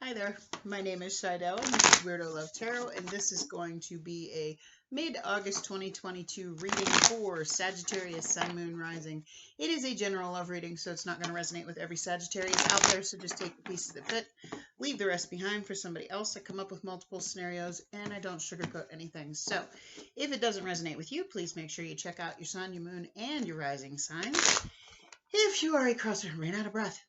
Hi there, my name is Seidel, and this is Weirdo Love Tarot, and this is going to be a mid-August 2022 reading for Sagittarius, Sun, Moon, Rising. It is a general love reading, so it's not going to resonate with every Sagittarius out there, so just take the pieces that fit, leave the rest behind for somebody else. I come up with multiple scenarios, and I don't sugarcoat anything. So, if it doesn't resonate with you, please make sure you check out your Sun, your Moon, and your Rising signs. If you are a crosser, ran out of breath.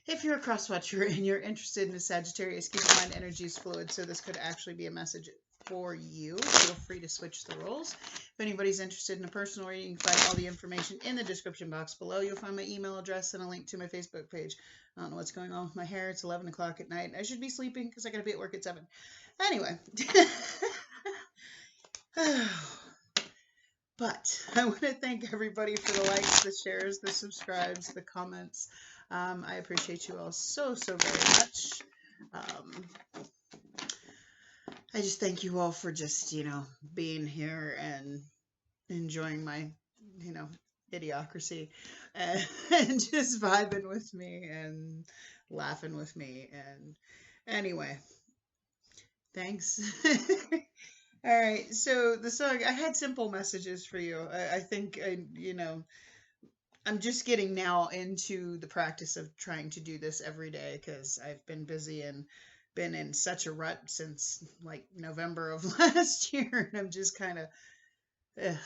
If you're a cross-watcher and you're interested in a Sagittarius, keep in mind energy is fluid, so this could actually be a message for you. Feel free to switch the roles. If anybody's interested in a personal reading, you can find all the information in the description box below. You'll find my email address and a link to my Facebook page. I don't know what's going on with my hair. It's 11 o'clock at night. I should be sleeping because I got to be at work at 7. Anyway. But I want to thank everybody for the likes, the shares, the subscribes, the comments. I appreciate you all so very much. I just thank you all for just, being here and enjoying my, idiocracy and just vibing with me and laughing with me. And anyway, thanks. All right, so the song, I had simple messages for you. I think, I'm just getting now into the practice of trying to do this every day because I've been busy and been in such a rut since like November of last year. And I'm just kind of,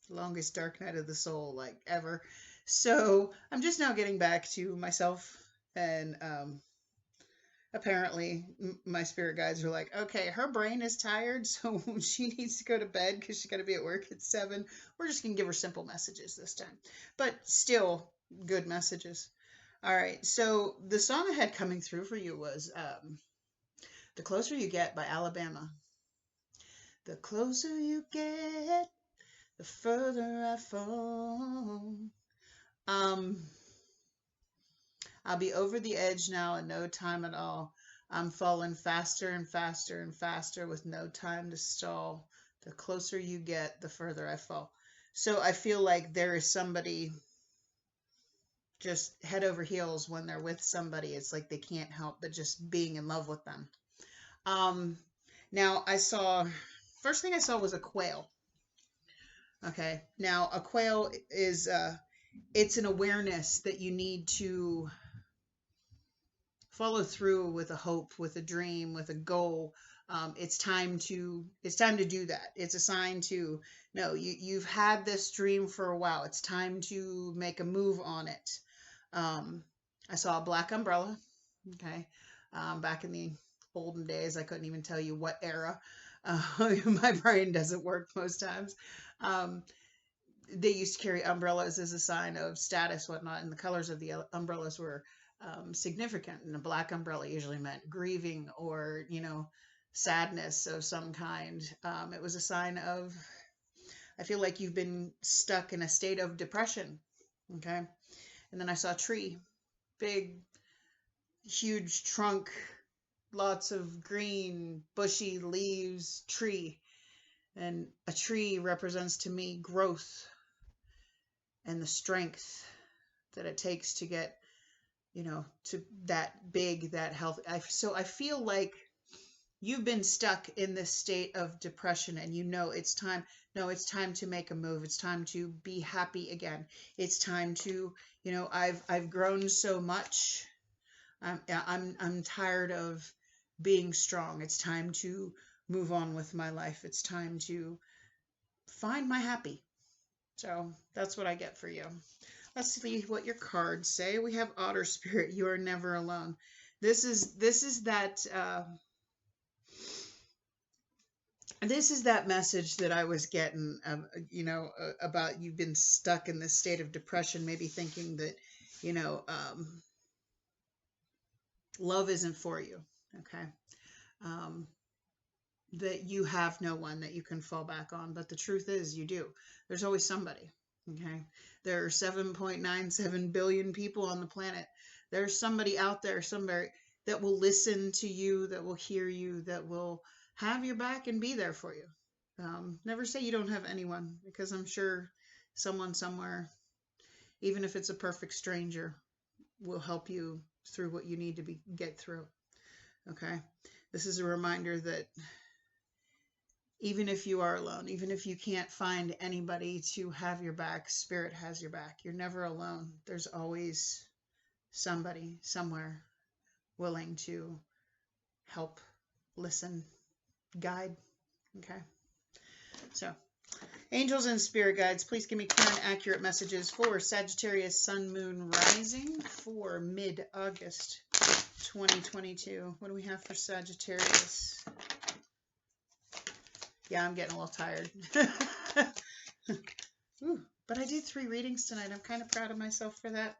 longest dark night of the soul like ever. So I'm just now getting back to myself and, apparently my spirit guides are like, okay, her brain is tired, so she needs to go to bed because she's got to be at work at 7. We're just going to give her simple messages this time, but still good messages. All right, so the song I had coming through for you was The Closer You Get by Alabama. The closer you get, the further I fall. I'll be over the edge now in no time at all. I'm falling faster and faster and faster with no time to stall. The closer you get, the further I fall. So I feel like there is somebody just head over heels when they're with somebody. It's like they can't help but just being in love with them. Now first thing I saw was a quail. Okay. Now a quail is, it's an awareness that you need to follow through with a hope, with a dream, with a goal. It's time to do that. It's a sign to, no, you've had this dream for a while. It's time to make a move on it. I saw a black umbrella. Okay. Back in the olden days, I couldn't even tell you what era. My brain doesn't work most times. They used to carry umbrellas as a sign of status, whatnot, and the colors of the umbrellas were significant. And a black umbrella usually meant grieving or, sadness of some kind. It was a sign of, I feel like you've been stuck in a state of depression. Okay. And then I saw a tree, big, huge trunk, lots of green, bushy leaves, tree. And a tree represents to me growth and the strength that it takes to get, to that big, that healthy. So I feel like you've been stuck in this state of depression and it's time. No, it's time to make a move. It's time to be happy again. It's time to, I've grown so much. I'm tired of being strong. It's time to move on with my life. It's time to find my happy. So that's what I get for you. Let's see what your cards say. We have Otter Spirit. You are never alone. This is that message that I was getting, about you've been stuck in this state of depression, maybe thinking that, love isn't for you. Okay. That you have no one that you can fall back on. But the truth is you do. There's always somebody. Okay. There are 7.97 billion people on the planet. There's somebody out there, somebody that will listen to you, that will hear you, that will have your back and be there for you. Never say you don't have anyone, because I'm sure someone somewhere, even if it's a perfect stranger, will help you through what you need to get through. Okay. This is a reminder that even if you are alone, even if you can't find anybody to have your back, Spirit has your back. You're never alone. There's always somebody somewhere willing to help, listen, guide. Okay. So, angels and spirit guides, please give me clear and accurate messages for Sagittarius, Sun, Moon, Rising for mid-August 2022. What do we have for Sagittarius? Yeah, I'm getting a little tired. Ooh, but I did 3 readings tonight. I'm kind of proud of myself for that.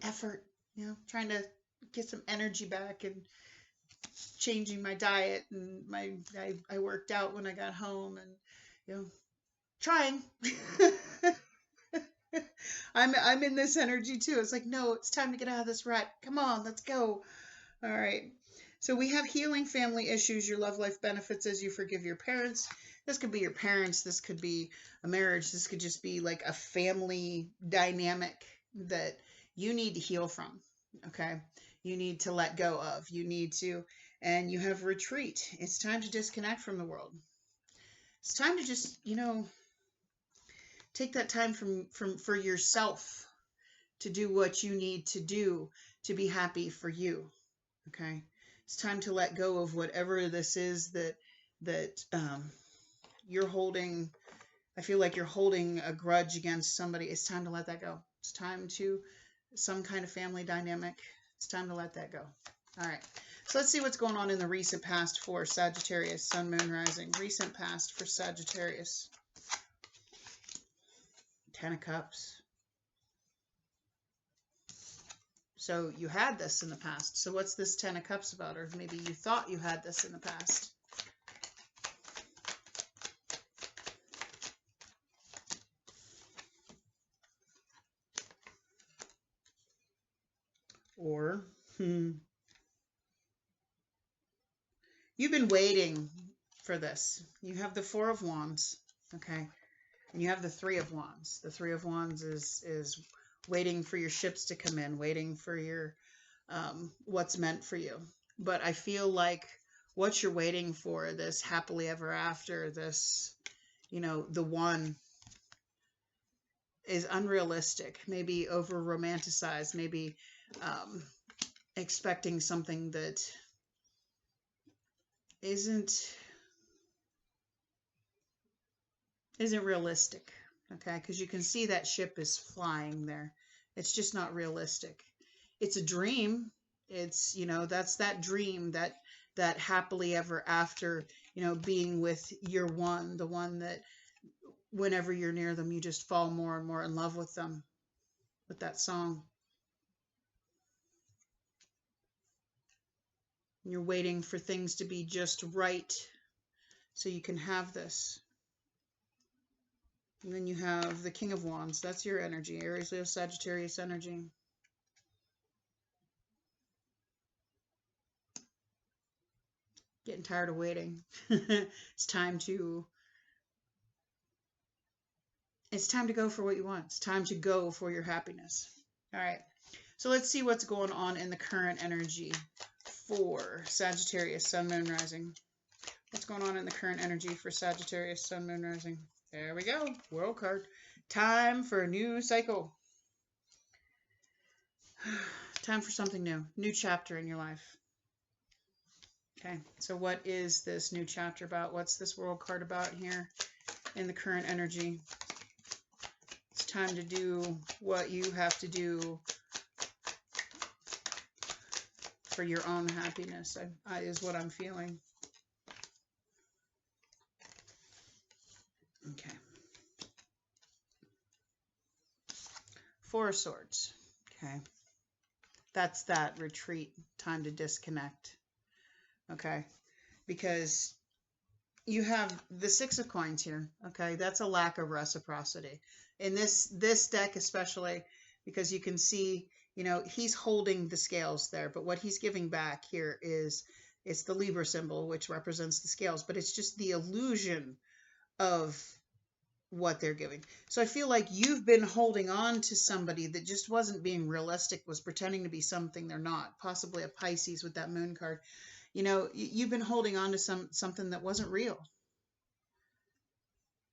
Effort, trying to get some energy back and changing my diet, and I worked out when I got home, and trying. I'm in this energy too. It's like, no, it's time to get out of this rut. Come on, let's go. All right. So we have healing family issues, your love life benefits as you forgive your parents. This could be your parents. This could be a marriage. This could just be like a family dynamic that you need to heal from. Okay. You need to let go of. You need to, and you have retreat. It's time to disconnect from the world. It's time to just, take that time for yourself to do what you need to do to be happy for you. Okay. It's time to let go of whatever this is that you're holding. I feel like you're holding a grudge against somebody. It's time to let that go. It's time to some kind of family dynamic. It's time to let that go. All right. So let's see what's going on in the recent past for Sagittarius, Sun, Moon, Rising. Recent past for Sagittarius. 10 of Cups. So you had this in the past. So what's this 10 of Cups about? Or maybe you thought you had this in the past. Or you've been waiting for this. You have the 4 of Wands, okay? And you have the 3 of Wands. The 3 of Wands is waiting for your ships to come in, waiting for your what's meant for you. But I feel like what you're waiting for, this happily ever after, this, the one, is unrealistic, maybe over romanticized, maybe expecting something that isn't realistic. Okay, because you can see that ship is flying there. It's just not realistic. It's a dream. It's, that's that dream, that happily ever after, being with your one, the one that whenever you're near them, you just fall more and more in love with them, with that song. You're waiting for things to be just right so you can have this. And then you have the King of Wands. That's your energy. Aries, Leo, Sagittarius energy. Getting tired of waiting. It's time to go for what you want. It's time to go for your happiness. All right. So let's see what's going on in the current energy for Sagittarius, Sun, Moon, Rising. What's going on in the current energy for Sagittarius, Sun, Moon, Rising? There we go. World card. Time for a new cycle. Time for something new. New chapter in your life. Okay. So what is this new chapter about? What's this world card about here in the current energy? It's time to do what you have to do for your own happiness, is what I'm feeling. Okay. 4 of Swords. Okay. That's that retreat, time to disconnect. Okay. Because you have the 6 of Coins here. Okay. That's a lack of reciprocity. In this deck especially, because you can see, he's holding the scales there, but what he's giving back here it's the Libra symbol, which represents the scales, but it's just the illusion of what they're giving. So I feel like you've been holding on to somebody that just wasn't being realistic, was pretending to be something they're not, possibly a Pisces with that moon card. You know, you've been holding on to something that wasn't real.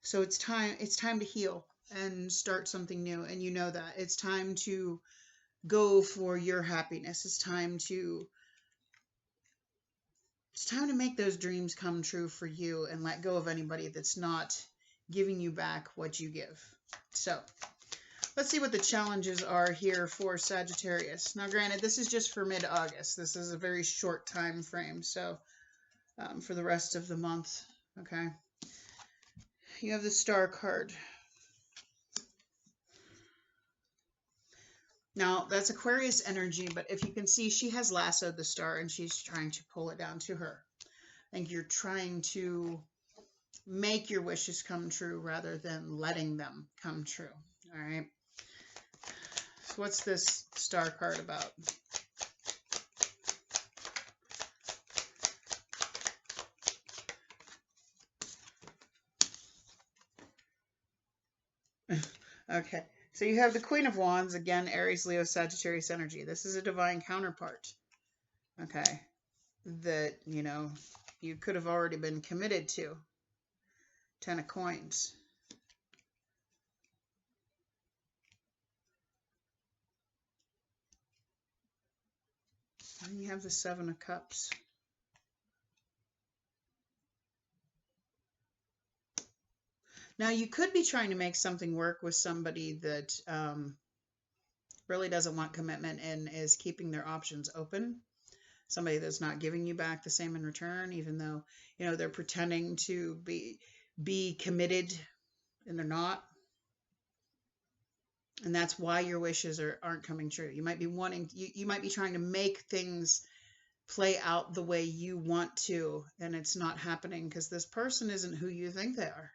So it's time to heal and start something new, and you know that. It's time to go for your happiness. It's time to make those dreams come true for you and let go of anybody that's not giving you back what you give. So let's see what the challenges are here for Sagittarius. Now, granted, this is just for mid-August. This is a very short time frame. So for the rest of the month, okay? You have the Star card. Now, that's Aquarius energy, but if you can see, she has lassoed the star and she's trying to pull it down to her. I think you're trying to make your wishes come true rather than letting them come true. All right. So what's this star card about? Okay. So you have the Queen of Wands, again, Aries, Leo, Sagittarius energy. This is a divine counterpart. Okay. That, you know, you could have already been committed to. 10 of Coins. And you have the 7 of Cups. Now, you could be trying to make something work with somebody that really doesn't want commitment and is keeping their options open. Somebody that's not giving you back the same in return, even though, you know, they're pretending to be committed and they're not. And that's why your wishes aren't coming true. You might be you might be trying to make things play out the way you want to, and it's not happening because this person isn't who you think they are.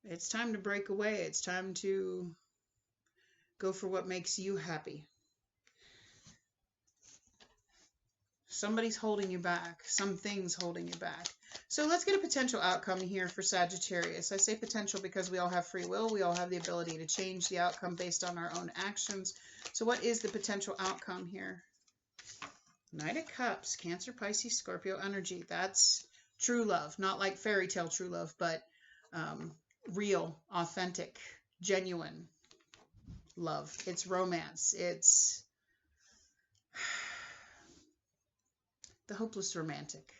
It's time to break away. It's time to go for what makes you happy. Somebody's holding you back. Something's holding you back. So let's get a potential outcome here for Sagittarius. I say potential because we all have free will. We all have the ability to change the outcome based on our own actions. So what is the potential outcome here? Knight of Cups, Cancer, Pisces, Scorpio energy. That's true love. Not like fairy tale true love, but real, authentic, genuine love. It's romance. It's the hopeless romantic.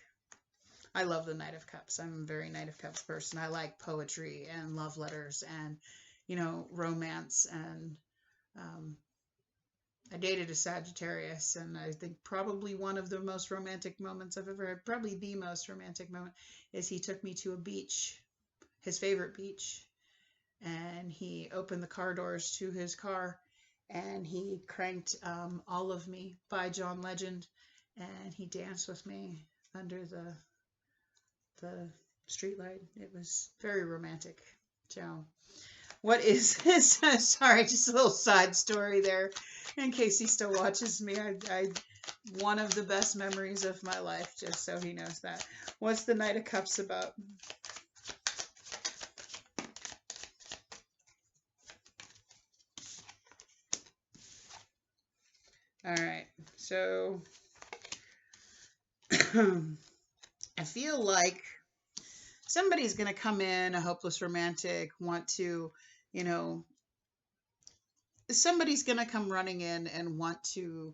I love the Knight of Cups. I'm a very Knight of Cups person. I like poetry and love letters and, you know, romance. And I dated a Sagittarius, and I think probably one of the most romantic moments I've ever had, probably the most romantic moment, is he took me to a beach, his favorite beach, and he opened the car doors to his car, and he cranked All of Me by John Legend, and he danced with me under the streetlight. It was very romantic. So what is this? Sorry, just a little side story there in case he still watches me. I one of the best memories of my life, just so he knows that. What's the Knight of Cups about? All right, so I feel like somebody's going to come in, a hopeless romantic, want to, you know, somebody's going to come running in and want to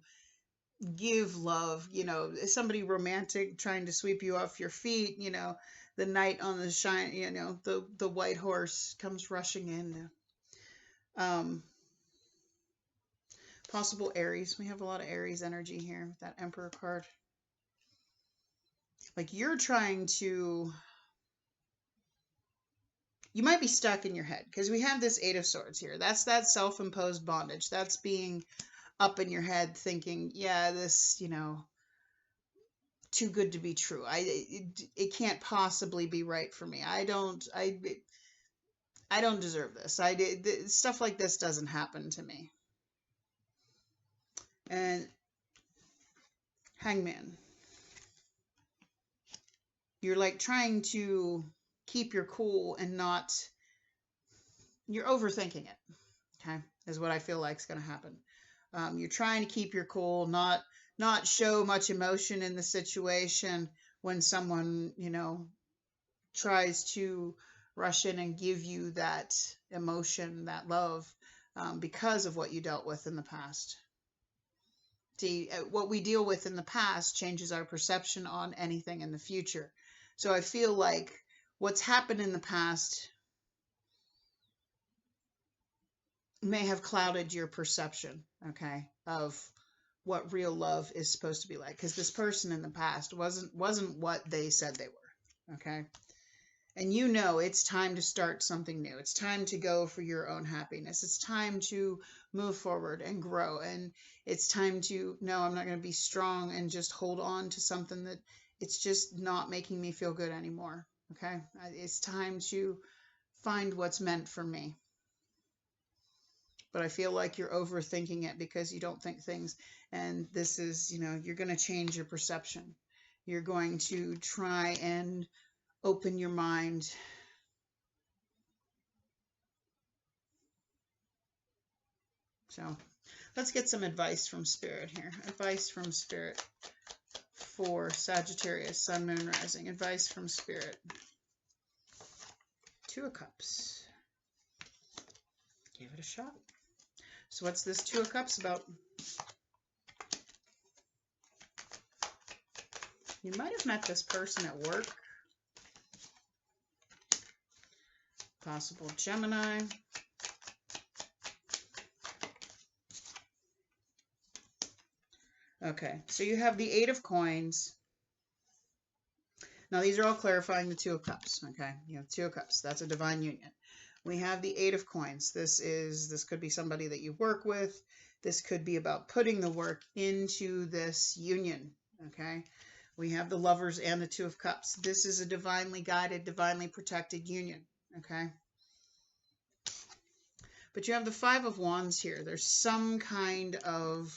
give love, you know, somebody romantic trying to sweep you off your feet, you know, the knight on the shine, you know, the white horse comes rushing in. Possible Aries. We have a lot of Aries energy here with that Emperor card. Like you're trying to, you might be stuck in your head because we have this Eight of Swords here. That's that self-imposed bondage. That's being up in your head thinking, yeah, this, you know, too good to be true. It can't possibly be right for me. I don't deserve this. Stuff like this doesn't happen to me. And Hangman. You're like trying to keep your cool and not, you're overthinking it, okay, is what I feel like is going to happen. You're trying to keep your cool, not show much emotion in the situation when someone, tries to rush in and give you that emotion, that love, because of what you dealt with in the past. See, what we deal with in the past changes our perception on anything in the future. So I feel like what's happened in the past may have clouded your perception, okay, of what real love is supposed to be like, because this person in the past wasn't what they said they were, okay? And it's time to start something new. It's time to go for your own happiness. It's time to move forward and grow. And it's time to, no, I'm not going to be strong and just hold on to something that it's just not making me feel good anymore, okay? It's time to find what's meant for me. But I feel like you're overthinking it because you don't think things. And this is, you're going to change your perception. You're going to try and open your mind. So let's get some advice from Spirit here. Advice from Spirit for Sagittarius, Sun, Moon, Rising. Advice from Spirit. Two of Cups. Give it a shot. So what's this Two of Cups about? You might have met this person at work. Possible Gemini. Okay, so you have the Eight of Coins. Now these are all clarifying the Two of Cups, okay? You have Two of Cups. That's a divine union. We have the Eight of Coins. This could be somebody that you work with. This could be about putting the work into this union, okay? We have the Lovers and the Two of Cups. This is a divinely guided, divinely protected union, okay? But you have the Five of Wands here. There's some kind of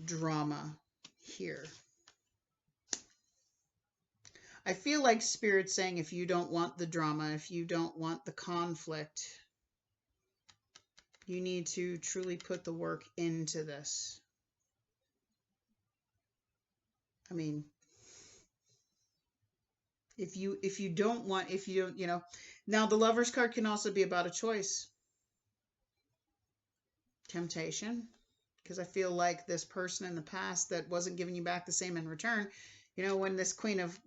drama here. I feel like Spirit's saying if you don't want the drama, if you don't want the conflict, you need to truly put the work into this. I mean, if you don't, now the Lover's card can also be about a choice. Temptation, because I feel like this person in the past that wasn't giving you back the same in return, when this Queen of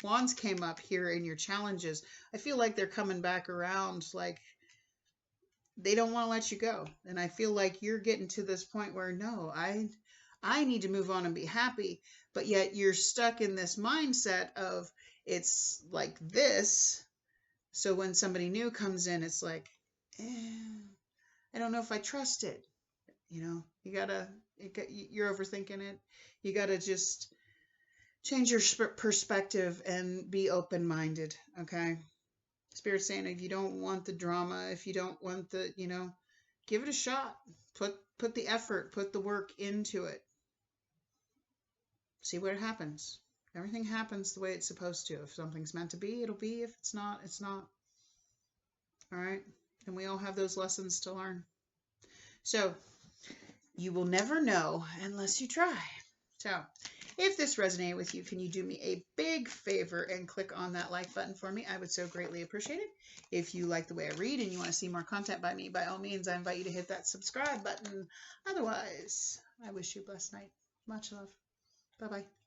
Wands came up here in your challenges, I feel like they're coming back around, like they don't want to let you go. And I feel like you're getting to this point where, no, I need to move on and be happy. But yet you're stuck in this mindset of it's like this. So when somebody new comes in, it's like, I don't know if I trust it. You're overthinking it. You got to just change your perspective and be open-minded, okay? Spirit's saying if you don't want the drama, if you don't want the, give it a shot. Put the effort, put the work into it. See what happens. Everything happens the way it's supposed to. If something's meant to be, it'll be. If it's not, it's not. All right? And we all have those lessons to learn. So you will never know unless you try. So if this resonated with you, can you do me a big favor and click on that like button for me? I would so greatly appreciate it. If you like the way I read and you want to see more content by me, by all means, I invite you to hit that subscribe button. Otherwise, I wish you a blessed night. Much love. Bye-bye.